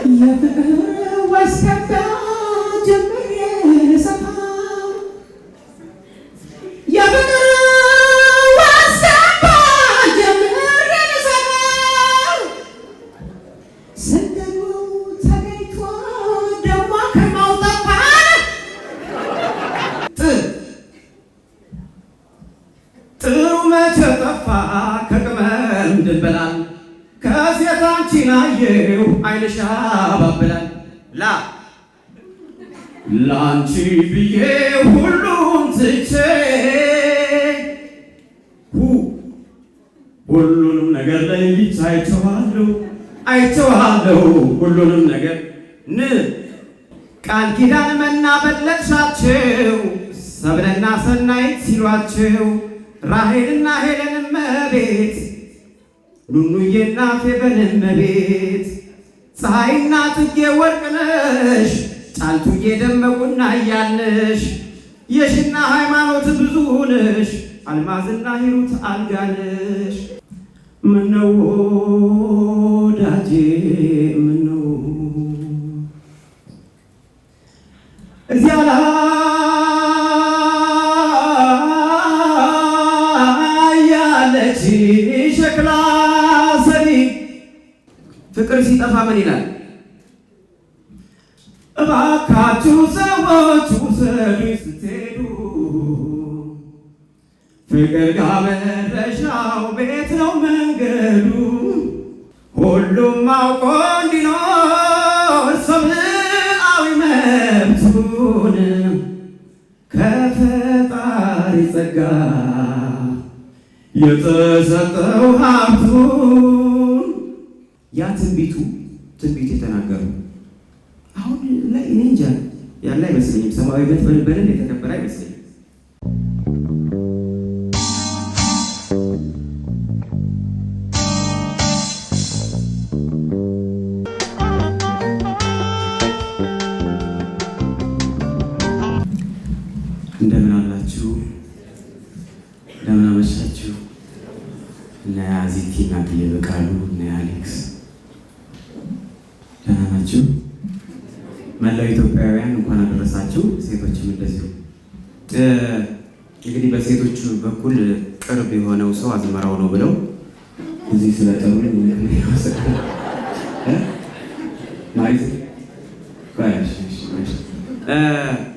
የፍቅር ወስከባ ጀምሬ ሰፋ የፍቅር ወስከባ ጀምሬ ሰፋ ስንደሉ ተገኝቶ ደሞ ከማውጣፋ ጥሩ መቼ ጠፋ ከቅመም ድንበላል ከሴት አንቺን አየሁ ዓይንሽ ያባብላል ለአንቺ ብዬ ሁሉን ትቼ ሁሉንም ነገር ለይቼ አይቼዋለሁ ሁሉንም ነገር ቃል ኪዳን መና በለጥሻቸው ሰብለና ሰናይት ሲሏቸው ራሔልና ሄለን እመቤት ኑኑዬና ፌበን እመቤት ፀሐይና ጽጌ ወርቅነሽ ጫልቱዬ ደመቁና እያልነሽ የሽና ሃይማኖት ብዙነሽ አልማዝና ሂሩት አልጋነሽ ምነው ወዳጄ ምነው እዚያ ላይ ያለች ሸክላ ሰሪ ፍቅር ሲጠፋ ምን ይላል? እባካችሁ ሰዎች ውሰዱኝ ስትሄዱ ፍቅር ጋር መድረሻው ቤት ነው መንገዱ ሁሉም አውቆ እንዲኖር ሰብአዊ መብቱን ከፈጣሪ ጸጋ የተሰጠው ሀብቱን ያ ትንቢት የተናገሩ አሁን ላይ እኔ እንጃ ያለ አይመስለኝም። ሰማያዊነት በደንብ የተከበረ አይመስለኝም። እንደምን አላችሁ? እንደምን አመሻችሁ? እና ዚቲ እና በቃሉ እና አሌክስ ደህና ናችሁ? መላው ኢትዮጵያውያን እንኳን አደረሳችሁ። ሴቶችም እንደዚሁ። እንግዲህ በሴቶች በኩል ቅርብ የሆነው ሰው አዝመራው ነው ብለው እዚህ ስለጠሩ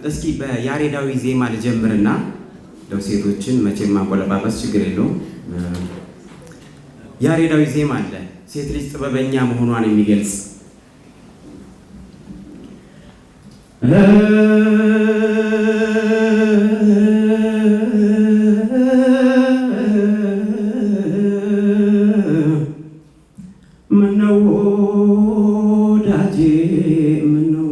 እስኪ በያሬዳዊ ዜማ ልጀምርና ለው ሴቶችን መቼም ማንቆለጳጰስ ችግር የለውም። ያሬዳዊ ዜማ አለ ሴት ልጅ ጥበበኛ መሆኗን የሚገልጽ ምነው ወዳጄ ምነው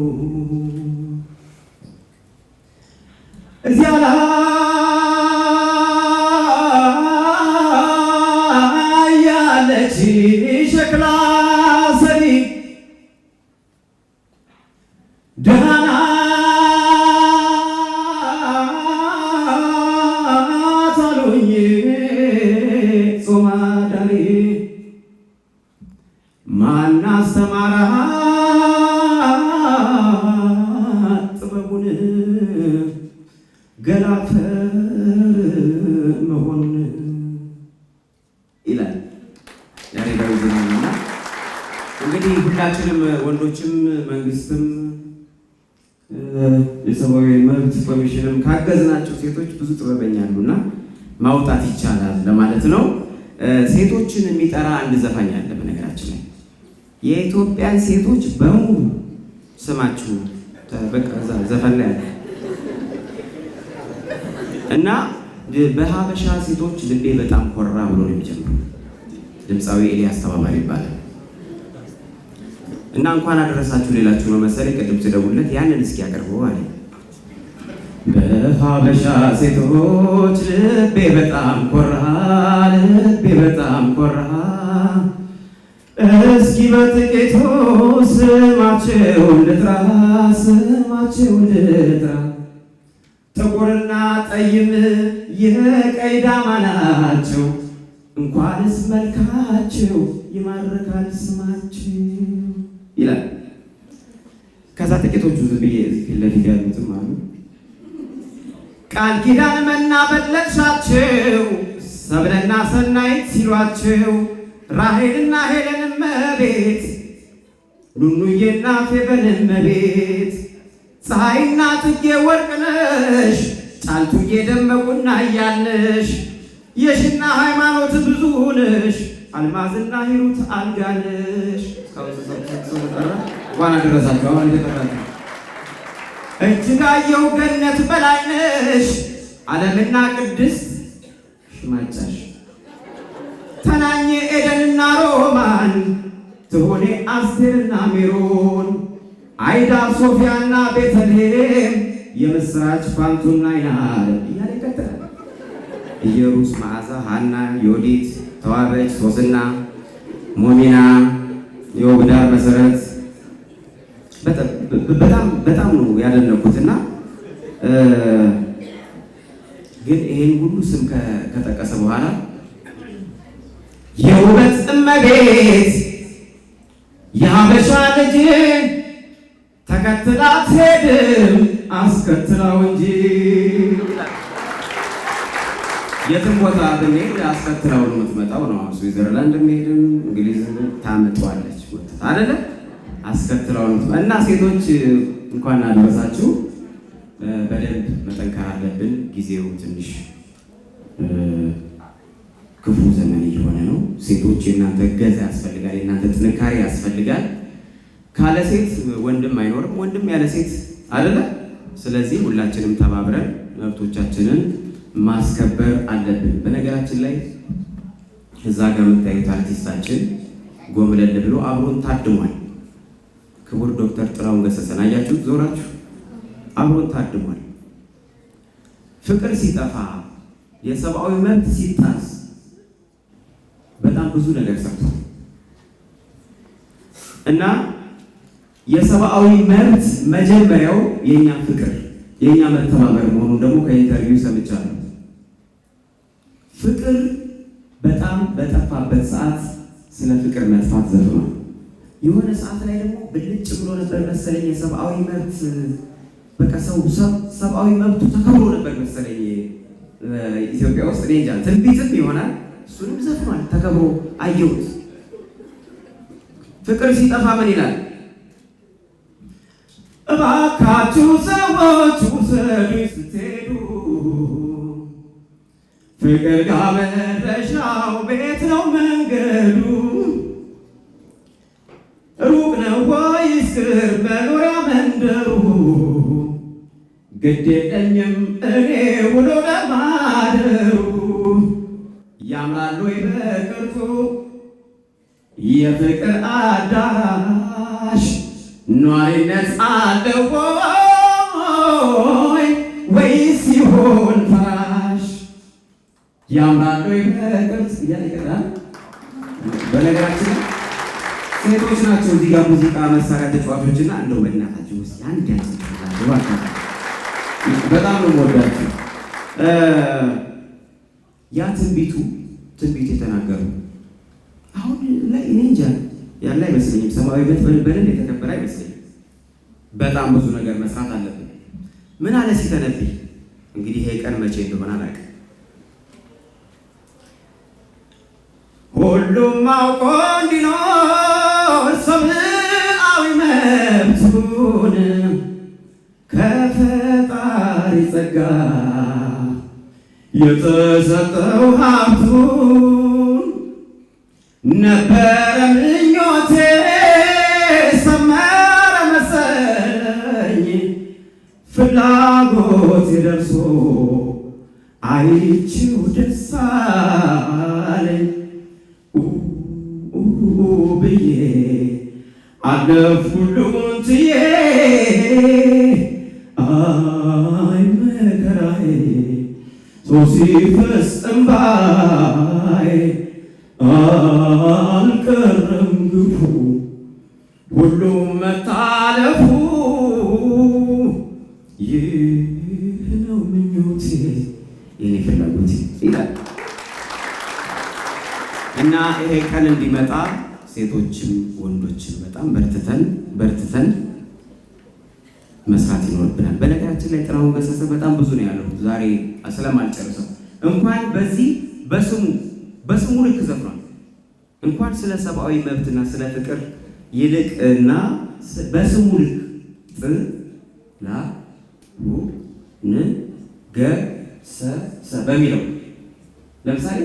እዚያ ላይ ያለች ሸክላ ሰሪ ደህና ናት አሉኝ ጾም አዳሪ ማን አስተማራት ጥበቡን ገላፈር መሆኑን ይላል ያሬዳዊ ዜማና እንግዲህ ሁላችንም ወንዶችም መንግስትም የሰብአዊ መብት ኮሚሽንም ካገዝናቸው ሴቶች ብዙ ጥበበኛ አሉና ማውጣት ይቻላል ለማለት ነው። ሴቶችን የሚጠራ አንድ ዘፋኝ አለ። በነገራችን ላይ የኢትዮጵያን ሴቶች በሙሉ ስማችሁ በቃ ዘፈን ላይ አለ እና በሀበሻ ሴቶች ልቤ በጣም ኮራ ብሎ ነው የሚጀምረው። ድምፃዊ ኤልያስ ተባባሪ ይባላል እና እንኳን አደረሳችሁ ሌላችሁ ነው መሰለኝ። ቅድም ስደውልለት ያንን እስኪ ያቀርበው አለ። በሀበሻ ሴቶች ልቤ በጣም ኮራ እስኪ በጥቂቱ ስማቸውን ልጥራ ጥቁርና ጠይም የቀይ ዳማ ናቸው እንኳንስ መልካቸው ይማርካል ስማቸው ይላል ጥቂቶቹ ዝም ብዬ ፊት ለፊት ያሉትም አሉ። ቃል ኪዳን መና በለጥሻቸው ሰብለና ሰናይት ሲሏቸው ራሔልና ሄለን እመቤት ኑኑዬና ፌበን እመቤት ፀሐይና ጽጌ ወርቅነሽ ጫልቱዬ ደመቁና እያልነሽ የሽና ሃይማኖት ብዙ ነሽ አልማዝና ሂሩት አልጋነሽ ዋና ደረሳቸው። አሁን የተቀራችሁ እጅጋየሁ ገነት በላይነሽ ዓለምና ቅድስት ሽማጫሽ ተናኘ ኤደንና ሮማን ትሆኔ አስቴርና ሜሮን አይዳ ሶፊያና ቤተልሔም የምስራች ፋንቱና ይናል እያለ ይቀጥላል። ኢየሩስ መዓዛ ሐና ዮዲት ተዋበች ሶስና ሞሚና የወግዳር መሰረት በጣም ነው ያደነኩትና ግን ይሄን ሁሉ ስም ከጠቀሰ በኋላ የውበት እመቤት የሀበሻ ልጅ ተከትላት ሄድም አስከትላው እንጂ የትም ቦታ ብንሄድ አስከትላው ነው የምትመጣው ነው። ስዊዘርላንድ ሄድም እንግሊዝ ታመጣዋለች ወጣት አይደለ? አስከትላው ነው እና ሴቶች እንኳን አደረሳችሁ። በደንብ መጠንከር አለብን። ጊዜው ትንሽ ክፉ ዘመን እየሆነ ነው። ሴቶች የእናንተ እገዛ ያስፈልጋል፣ የእናንተ ጥንካሬ ያስፈልጋል። ካለ ሴት ወንድም አይኖርም፣ ወንድም ያለ ሴት አይደለ? ስለዚህ ሁላችንም ተባብረን መብቶቻችንን ማስከበር አለብን። በነገራችን ላይ እዛ ጋር የምታዩት አርቲስታችን ጎምለል ብሎ አብሮን ታድሟል። ክቡር ዶክተር ጥላሁን ገሰሰን አያችሁት? ዞራችሁ አብሮን ታድሟል። ፍቅር ሲጠፋ የሰብአዊ መብት ሲጣስ በጣም ብዙ ነገር ሰርቷል እና የሰብአዊ መብት መጀመሪያው የኛ ፍቅር የኛ መተባበር መሆኑን ደግሞ ከኢንተርቪው ሰምቻለሁ። ፍቅር በጣም በጠፋበት ሰዓት ስለ ፍቅር መጥፋት ዘፍኗል። የሆነ ሰዓት ላይ ደግሞ ብልጭ ብሎ ነበር መሰለኝ የሰብአዊ መብት በቃ ሰብአዊ መብቱ ተከብሮ ነበር መሰለኝ ኢትዮጵያ ውስጥ። እኔ እንጃ ትንቢትም ይሆናል እሱንም ዘፍኗል ተከብሮ አየሁት። ፍቅር ሲጠፋ ምን ይላል? እባካችሁ ሰዎች ውሰዱኝ ስትሄዱ ፍቅር ጋር መድረሻው ቤት ነው መንገዱ ሩቅ ነው ወይስ ቅርብ መኖሪያ መንደሩ ግድ የለኝም እኔ ውሎ ለማደሩ ያምራል ወይ በቅርጹ የፍቅር አዳራሽ ኗሪነት አለው ወይስ ይሆን ፍራሽ ያምራል ወይ በቅርጽ እያለ ይቀጥላል። በነገራችን ሴቶች ናቸው እዚህ ጋር ሙዚቃ መሳሪያ ተጫዋቾችና እንደው በእናታችሁ ውስጥ አንድ ያንስላችሁ በጣም ነው የምወዳችሁ። ያ ትንቢት የተናገሩ አሁን ላይ እኔ እንጃ ያለ አይመስለኝም። ሰብአዊ መብት በደንብ የተከበረ አይመስለኝም። በጣም ብዙ ነገር መስራት አለብን። ምን አለ ሲተነብይ እንግዲህ ይሄ ቀን መቼ እንደሆነ አላውቅም። ሁሉም አውቆ እንዲኖር ሰብአዊ መብቱን ከፈጣሪ ጸጋ የተሰጠው ሀብቱን ነበረ ምኞቴ ሰመረ መሰለኝ ፍላጎቴ ደርሶ አይቼው ደስ አለኝ ብዬ አለፍኩ ሁሉን ትዬ አይ መከራዬ ሰው ሲፈስ እንባዬ አልቀረም ግፉ ሁሉም መታለፉ ይህ ነው ምኞቴ የኔ ፍላጎቴ ይላል እና ይሄ ቀን እንዲመጣ ሴቶችም ወንዶችም በጣም በርትተን መስራት ይኖርብናል። በነገራችን ላይ ጥላሁን ገሰሰ በጣም ብዙ ነው ያለው። ዛሬ ስለማልጨርሰው እንኳን በዚህ በስሙ ልክ ዘፍኗል። እንኳን ስለ ሰብአዊ መብትና ስለ ፍቅር ይልቅ እና በስሙ ልክ ጥላሁን ገሰሰ በሚለው ለምሳሌ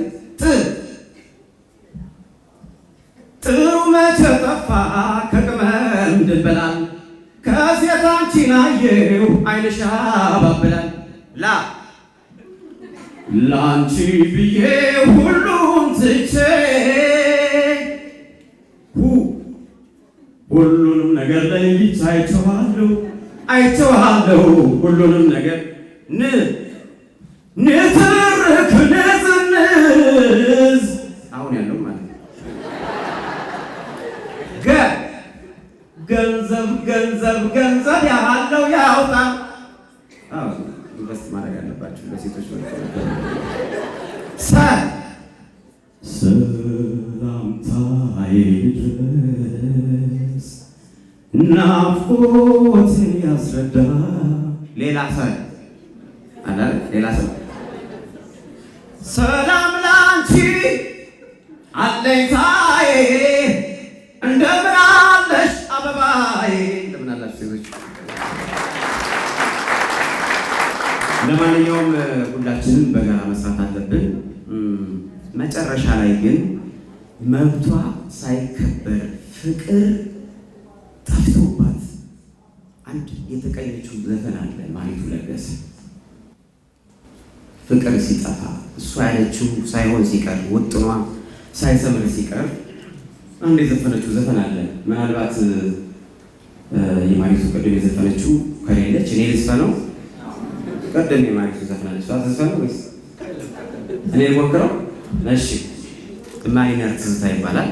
ጥሩ መቼ ጠፋ ከቅመም ድንበላል ከሴት አንቺን አየሁ ዓይንሽ ያባብላል ለአንቺ ብዬ ሁሉን ትቼ ሁሉንም ነገር ለይቼ አይቼዋለሁ ሁሉንም ነገር ንትርክ ንዝንዝ አሁን ያለው ማለት ነው። ገንዘብ ያለው ያውጣ። ኢንቨስት ማድረግ አለባችሁ ለሴቶች ሰላምታዬ ድረስ ናፍቆት ያስረዳ ሌላ ሰው ሰላም ላንቺ አለኝታዬ እንደምን አለሽ አበባዬ። እንደምን አላችሁ ሴቶች? ለማንኛውም ሁላችንም በጋራ መስራት አለብን። መጨረሻ ላይ ግን መብቷ ሳይከበር ፍቅር ጠፍቶባት አንድ የተቀኘችው ዘፈን አለ ማሪቱ ለገሰ። ፍቅር ሲጠፋ እሷ ያለችው ሳይሆን ሲቀር ውጥኗ ሳይሰምር ሲቀር አንድ የዘፈነችው ዘፈን አለ። ምናልባት የማሪቱ ቀደም የዘፈነችው ከሌለች እኔ ልዝፈነው። ቀደም የማሪቱ ዘፈናለች እሷ ትዝፈነው ወይስ እኔ ልሞክረው? እሺ ማሪነር ትዝታ ይባላል።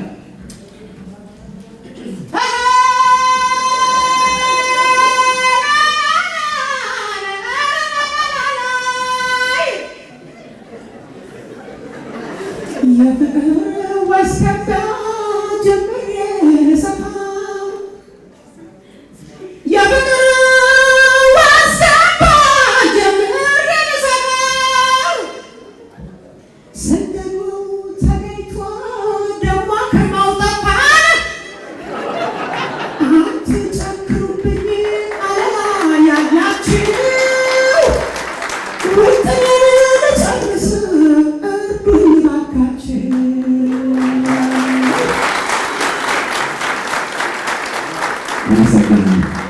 Gracias.